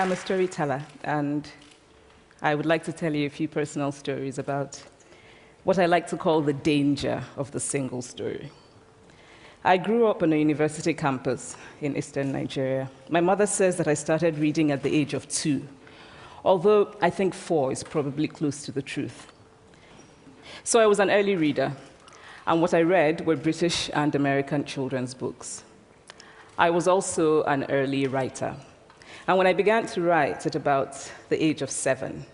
I'm a storyteller, and I would like to tell you a few personal stories about what I like to call the danger of the single story. I grew up on a university campus in eastern Nigeria. My mother says that I started reading at the age of 2, although I think 4 is probably close to the truth. So I was an early reader, and what I read were British and American children's books. I was also an early writer. And when I began to write at about the age of 7,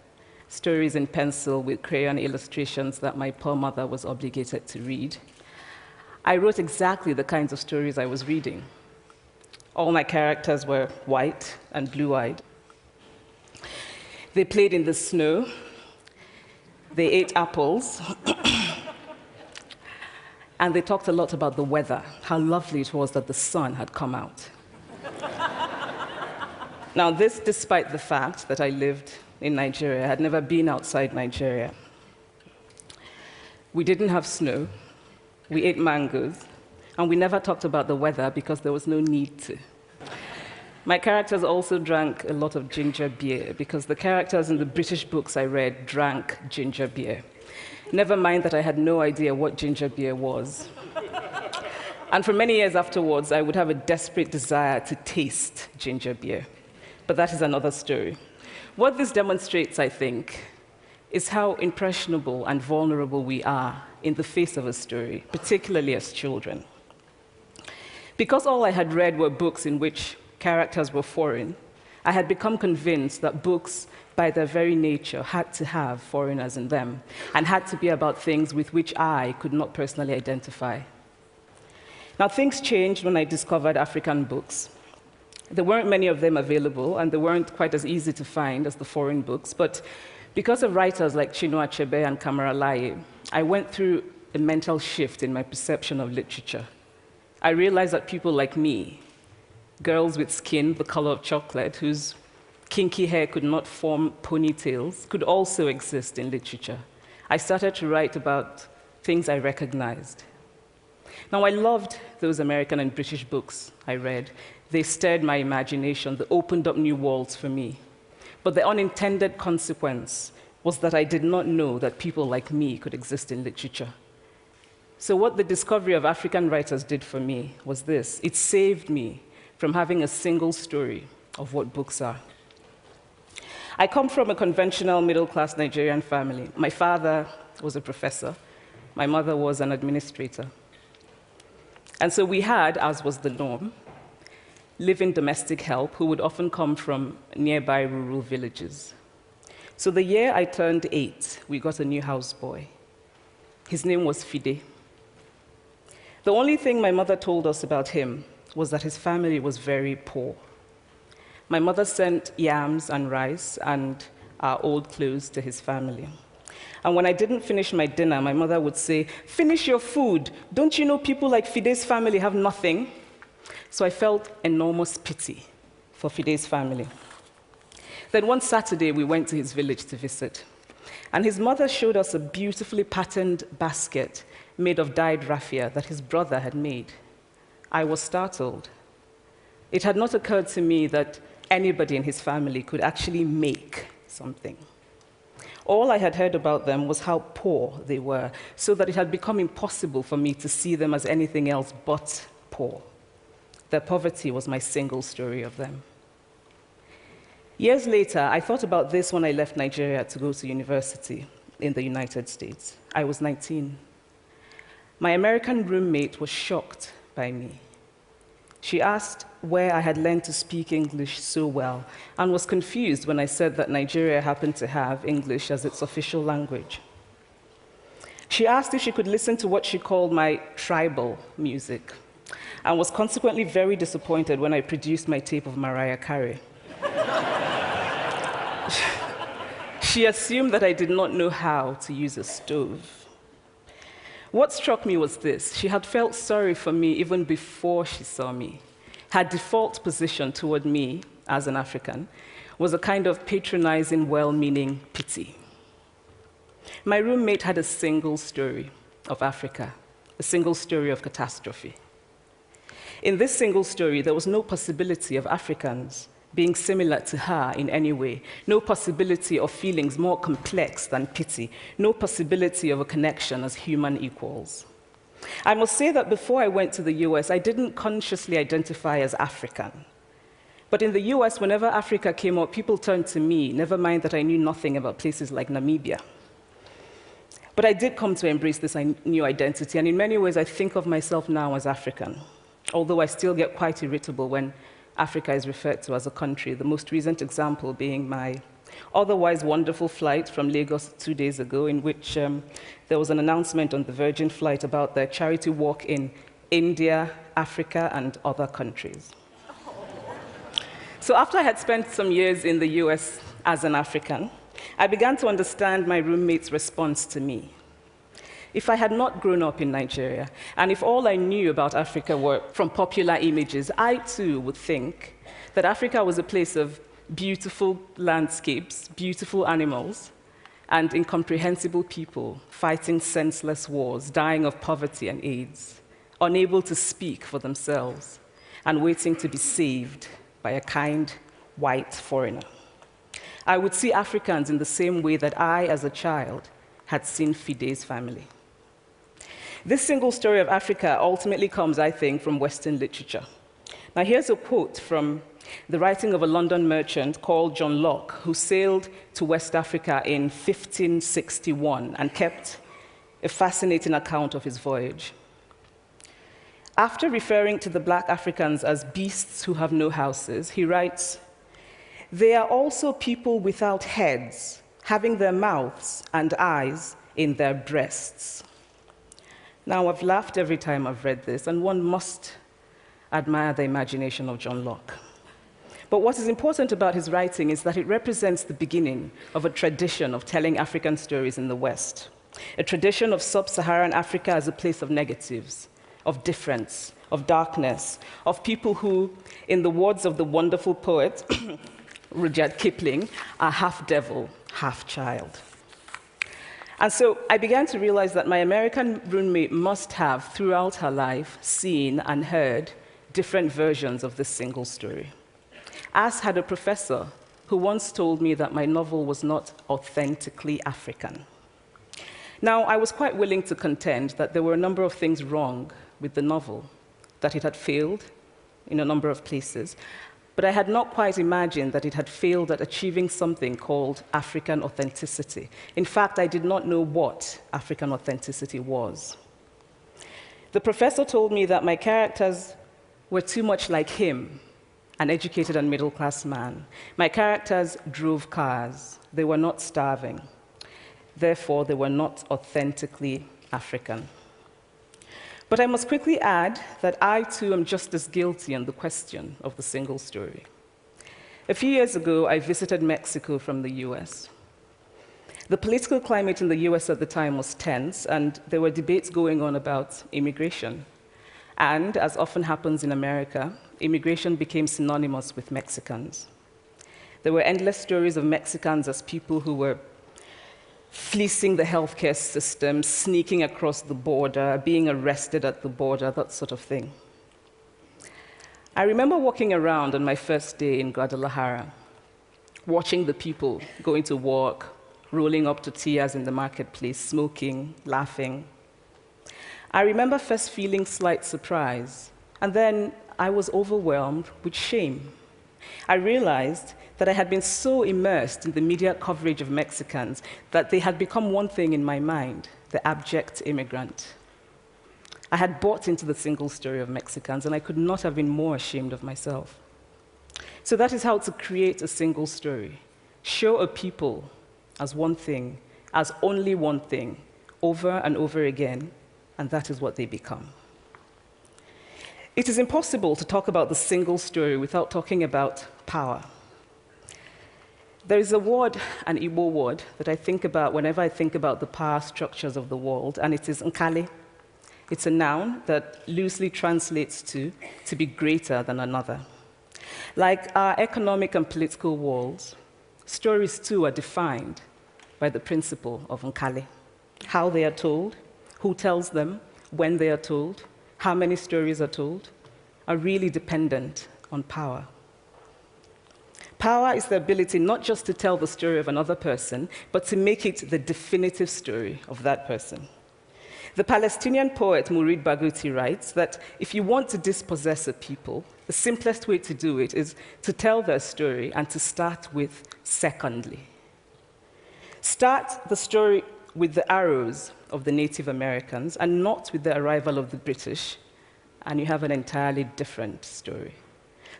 stories in pencil with crayon illustrations that my poor mother was obligated to read, I wrote exactly the kinds of stories I was reading. All my characters were white and blue-eyed. They played in the snow. They ate apples. And they talked a lot about the weather, how lovely it was that the sun had come out. Now, this despite the fact that I lived in Nigeria. I had never been outside Nigeria. We didn't have snow. We ate mangoes. And we never talked about the weather because there was no need to. My characters also drank a lot of ginger beer because the characters in the British books I read drank ginger beer. Never mind that I had no idea what ginger beer was. And for many years afterwards, I would have a desperate desire to taste ginger beer. But that is another story. What this demonstrates, I think, is how impressionable and vulnerable we are in the face of a story, particularly as children. Because all I had read were books in which characters were foreign, I had become convinced that books, by their very nature, had to have foreigners in them and had to be about things with which I could not personally identify. Now, things changed when I discovered African books. There weren't many of them available, and they weren't quite as easy to find as the foreign books, but because of writers like Chinua Achebe and Kamara Laye, I went through a mental shift in my perception of literature. I realized that people like me, girls with skin the color of chocolate, whose kinky hair could not form ponytails, could also exist in literature. I started to write about things I recognized. Now, I loved those American and British books I read. They stirred my imagination. They opened up new worlds for me. But the unintended consequence was that I did not know that people like me could exist in literature. So what the discovery of African writers did for me was this. It saved me from having a single story of what books are. I come from a conventional middle-class Nigerian family. My father was a professor. My mother was an administrator. And so we had, as was the norm, live-in domestic help who would often come from nearby rural villages. So the year I turned 8, we got a new houseboy. His name was Fide. The only thing my mother told us about him was that his family was very poor. My mother sent yams and rice and our old clothes to his family. And when I didn't finish my dinner, my mother would say, "Finish your food. Don't you know people like Fide's family have nothing?" So I felt enormous pity for Fide's family. Then one Saturday, we went to his village to visit. And his mother showed us a beautifully patterned basket made of dyed raffia that his brother had made. I was startled. It had not occurred to me that anybody in his family could actually make something. All I had heard about them was how poor they were, so that it had become impossible for me to see them as anything else but poor. Their poverty was my single story of them. Years later, I thought about this when I left Nigeria to go to university in the United States. I was 19. My American roommate was shocked by me. She asked where I had learned to speak English so well and was confused when I said that Nigeria happened to have English as its official language. She asked if she could listen to what she called my tribal music, and was consequently very disappointed when I produced my tape of Mariah Carey. She assumed that I did not know how to use a stove. What struck me was this. She had felt sorry for me even before she saw me. Her default position toward me, as an African, was a kind of patronizing, well-meaning pity. My roommate had a single story of Africa, a single story of catastrophe. In this single story, there was no possibility of Africans being similar to her in any way, no possibility of feelings more complex than pity, no possibility of a connection as human equals. I must say that before I went to the US, I didn't consciously identify as African. But in the US, whenever Africa came up, people turned to me, never mind that I knew nothing about places like Namibia. But I did come to embrace this new identity, and in many ways, I think of myself now as African, although I still get quite irritable when Africa is referred to as a country, the most recent example being my otherwise wonderful flight from Lagos 2 days ago, in which there was an announcement on the Virgin flight about their charity walk in India, Africa, and other countries. So after I had spent some years in the US as an African, I began to understand my roommate's response to me. If I had not grown up in Nigeria, and if all I knew about Africa were from popular images, I too would think that Africa was a place of beautiful landscapes, beautiful animals, and incomprehensible people fighting senseless wars, dying of poverty and AIDS, unable to speak for themselves, and waiting to be saved by a kind white foreigner. I would see Africans in the same way that I, as a child, had seen Fide's family. This single story of Africa ultimately comes, I think, from Western literature. Now, here's a quote from the writing of a London merchant called John Locke, who sailed to West Africa in 1561 and kept a fascinating account of his voyage. After referring to the black Africans as beasts who have no houses, he writes, "They are also people without heads, having their mouths and eyes in their breasts." Now, I've laughed every time I've read this, and one must admire the imagination of John Locke. But what is important about his writing is that it represents the beginning of a tradition of telling African stories in the West, a tradition of sub-Saharan Africa as a place of negatives, of difference, of darkness, of people who, in the words of the wonderful poet Rudyard Kipling, are half devil, half child. And so I began to realize that my American roommate must have, throughout her life, seen and heard different versions of this single story. As had a professor who once told me that my novel was not authentically African. Now, I was quite willing to contend that there were a number of things wrong with the novel, that it had failed in a number of places, but I had not quite imagined that it had failed at achieving something called African authenticity. In fact, I did not know what African authenticity was. The professor told me that my characters were too much like him, an educated and middle-class man. My characters drove cars. They were not starving. Therefore, they were not authentically African. But I must quickly add that I, too, am just as guilty on the question of the single story. A few years ago, I visited Mexico from the US. The political climate in the US at the time was tense, and there were debates going on about immigration. And, as often happens in America, immigration became synonymous with Mexicans. There were endless stories of Mexicans as people who were fleecing the healthcare system, sneaking across the border, being arrested at the border, that sort of thing. I remember walking around on my first day in Guadalajara, watching the people going to work, rolling up tortillas in the marketplace, smoking, laughing. I remember first feeling slight surprise, and then I was overwhelmed with shame. I realized that I had been so immersed in the media coverage of Mexicans that they had become one thing in my mind, the abject immigrant. I had bought into the single story of Mexicans, and I could not have been more ashamed of myself. So that is how to create a single story. Show a people as one thing, as only one thing, over and over again, and that is what they become. It is impossible to talk about the single story without talking about power. There is a word, an Igbo word, that I think about whenever I think about the power structures of the world, and it is nkali. It's a noun that loosely translates to be greater than another. Like our economic and political worlds, stories too are defined by the principle of nkali. How they are told, who tells them, when they are told, how many stories are told, are really dependent on power. Power is the ability not just to tell the story of another person, but to make it the definitive story of that person. The Palestinian poet Mourid Barghouti writes that if you want to dispossess a people, the simplest way to do it is to tell their story and to start with secondly. Start the story with the arrows of the Native Americans and not with the arrival of the British, and you have an entirely different story.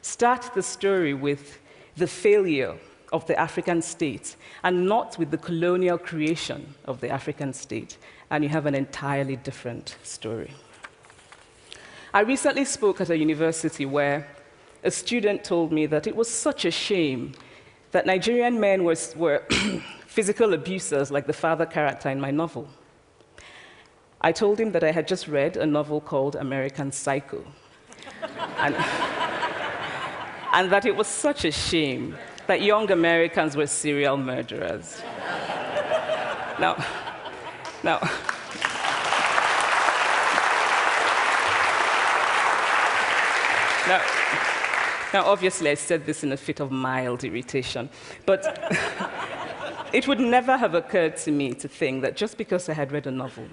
Start the story with the failure of the African state and not with the colonial creation of the African state, and you have an entirely different story. I recently spoke at a university where a student told me that it was such a shame that Nigerian men were physical abusers like the father character in my novel. I told him that I had just read a novel called American Psycho, and that it was such a shame that young Americans were serial murderers. Now, obviously, I said this in a fit of mild irritation, but it would never have occurred to me to think that just because I had read a novel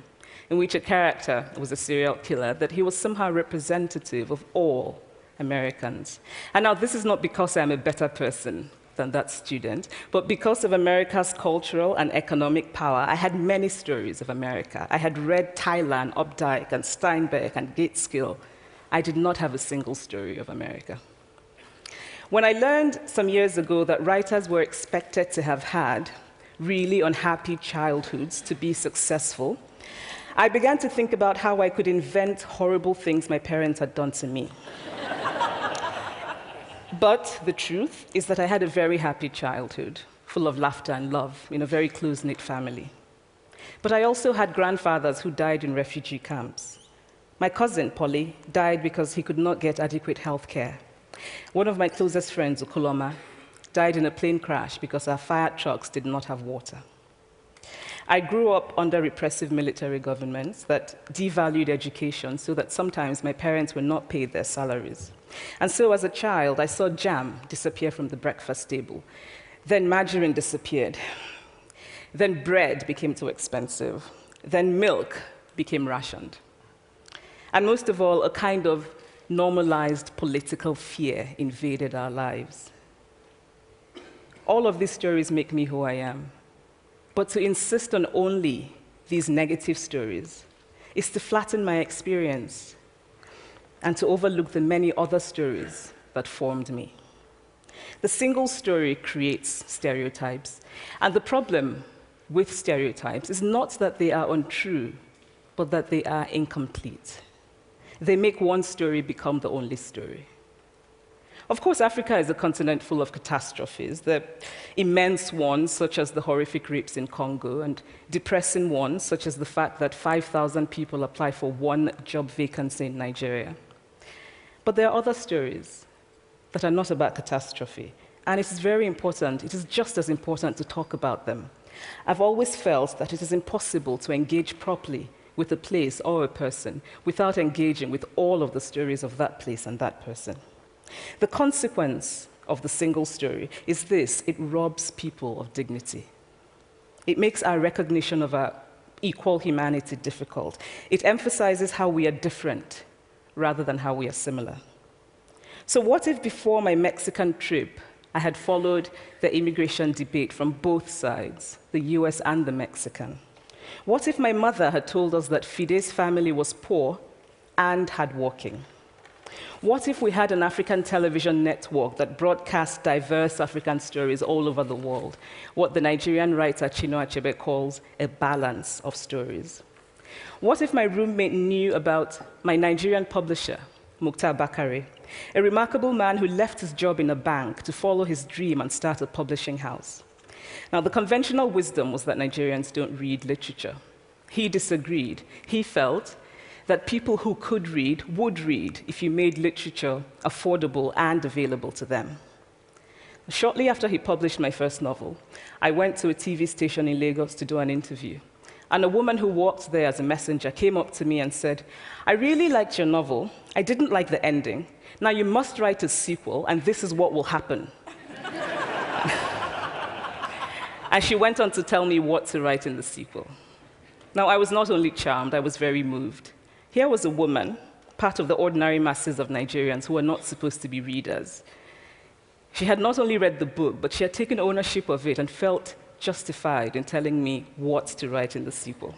in which a character was a serial killer, that he was somehow representative of all Americans. And now, this is not because I'm a better person than that student, but because of America's cultural and economic power, I had many stories of America. I had read Tylan, Updike, and Steinbeck, and Gateskill. I did not have a single story of America. When I learned some years ago that writers were expected to have had really unhappy childhoods to be successful, I began to think about how I could invent horrible things my parents had done to me. But the truth is that I had a very happy childhood, full of laughter and love, in a very close-knit family. But I also had grandfathers who died in refugee camps. My cousin, Polly, died because he could not get adequate health care. One of my closest friends, Ukuloma, died in a plane crash because our fire trucks did not have water. I grew up under repressive military governments that devalued education so that sometimes my parents were not paid their salaries. And so as a child, I saw jam disappear from the breakfast table. Then margarine disappeared. Then bread became too expensive. Then milk became rationed. And most of all, a kind of normalized political fear invaded our lives. All of these stories make me who I am. But to insist on only these negative stories is to flatten my experience and to overlook the many other stories that formed me. The single story creates stereotypes, and the problem with stereotypes is not that they are untrue, but that they are incomplete. They make one story become the only story. Of course, Africa is a continent full of catastrophes, the immense ones, such as the horrific rapes in Congo, and depressing ones, such as the fact that 5,000 people apply for one job vacancy in Nigeria. But there are other stories that are not about catastrophe, and it is very important, it is just as important to talk about them. I've always felt that it is impossible to engage properly with a place or a person without engaging with all of the stories of that place and that person. The consequence of the single story is this: it robs people of dignity. It makes our recognition of our equal humanity difficult. It emphasizes how we are different rather than how we are similar. So what if before my Mexican trip, I had followed the immigration debate from both sides, the US and the Mexican? What if my mother had told us that Fide's family was poor and hardworking? What if we had an African television network that broadcast diverse African stories all over the world, what the Nigerian writer Chinua Achebe calls a balance of stories? What if my roommate knew about my Nigerian publisher, Mukhtar Bakare, a remarkable man who left his job in a bank to follow his dream and start a publishing house? Now, the conventional wisdom was that Nigerians don't read literature. He disagreed. He felt that people who could read would read if you made literature affordable and available to them. Shortly after he published my first novel, I went to a TV station in Lagos to do an interview. And a woman who worked there as a messenger came up to me and said, "I really liked your novel. I didn't like the ending. Now you must write a sequel, and this is what will happen." And she went on to tell me what to write in the sequel. Now, I was not only charmed, I was very moved. Here was a woman, part of the ordinary masses of Nigerians who were not supposed to be readers. She had not only read the book, but she had taken ownership of it and felt justified in telling me what to write in the sequel.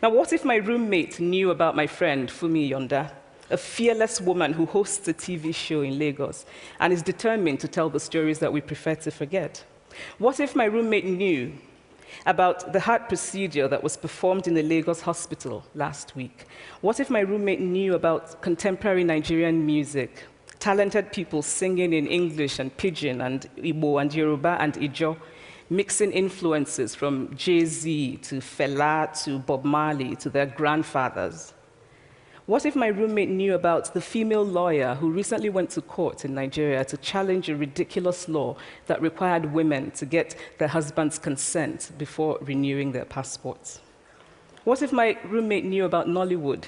Now, what if my roommate knew about my friend, Fumi Yonda, a fearless woman who hosts a TV show in Lagos and is determined to tell the stories that we prefer to forget? What if my roommate knew about the heart procedure that was performed in a Lagos hospital last week? What if my roommate knew about contemporary Nigerian music, talented people singing in English and Pidgin and Igbo and Yoruba and Ijo, mixing influences from Jay-Z to Fela to Bob Marley to their grandfathers? What if my roommate knew about the female lawyer who recently went to court in Nigeria to challenge a ridiculous law that required women to get their husband's consent before renewing their passports? What if my roommate knew about Nollywood,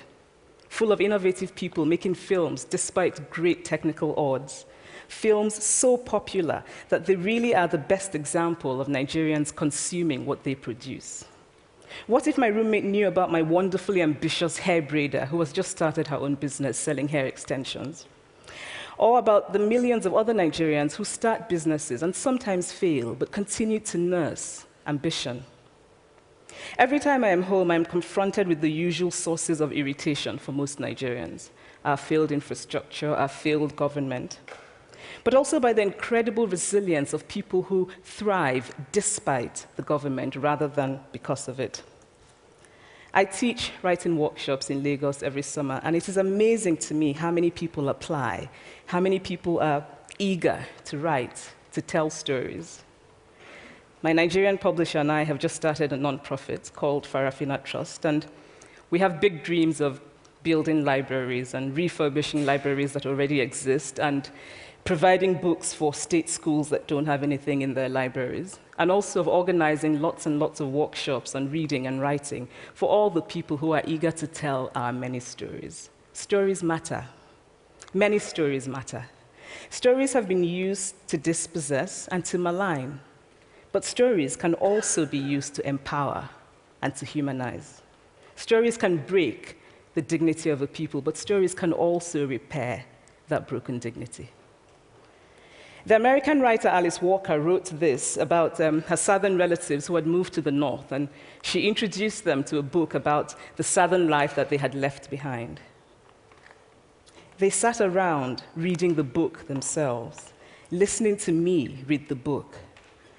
full of innovative people making films despite great technical odds? Films so popular that they really are the best example of Nigerians consuming what they produce. What if my roommate knew about my wonderfully ambitious hair braider who has just started her own business selling hair extensions? Or about the millions of other Nigerians who start businesses and sometimes fail, but continue to nurse ambition? Every time I am home, I'm confronted with the usual sources of irritation for most Nigerians: our failed infrastructure, our failed government, but also by the incredible resilience of people who thrive despite the government rather than because of it. I teach writing workshops in Lagos every summer, and it is amazing to me how many people apply, how many people are eager to write, to tell stories. My Nigerian publisher and I have just started a nonprofit called Farafina Trust, and we have big dreams of building libraries and refurbishing libraries that already exist and providing books for state schools that don't have anything in their libraries, and also of organizing lots and lots of workshops on reading and writing for all the people who are eager to tell our many stories. Stories matter. Many stories matter. Stories have been used to dispossess and to malign, but stories can also be used to empower and to humanize. Stories can break the dignity of a people, but stories can also repair that broken dignity. The American writer Alice Walker wrote this about her southern relatives who had moved to the north, and she introduced them to a book about the southern life that they had left behind. They sat around reading the book themselves, listening to me read the book,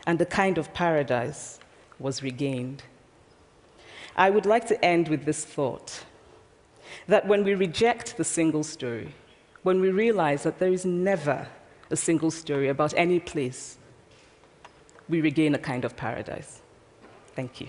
and a kind of paradise was regained. I would like to end with this thought, that when we reject the single story, when we realize that there is never a single story about any place, we regain a kind of paradise. Thank you.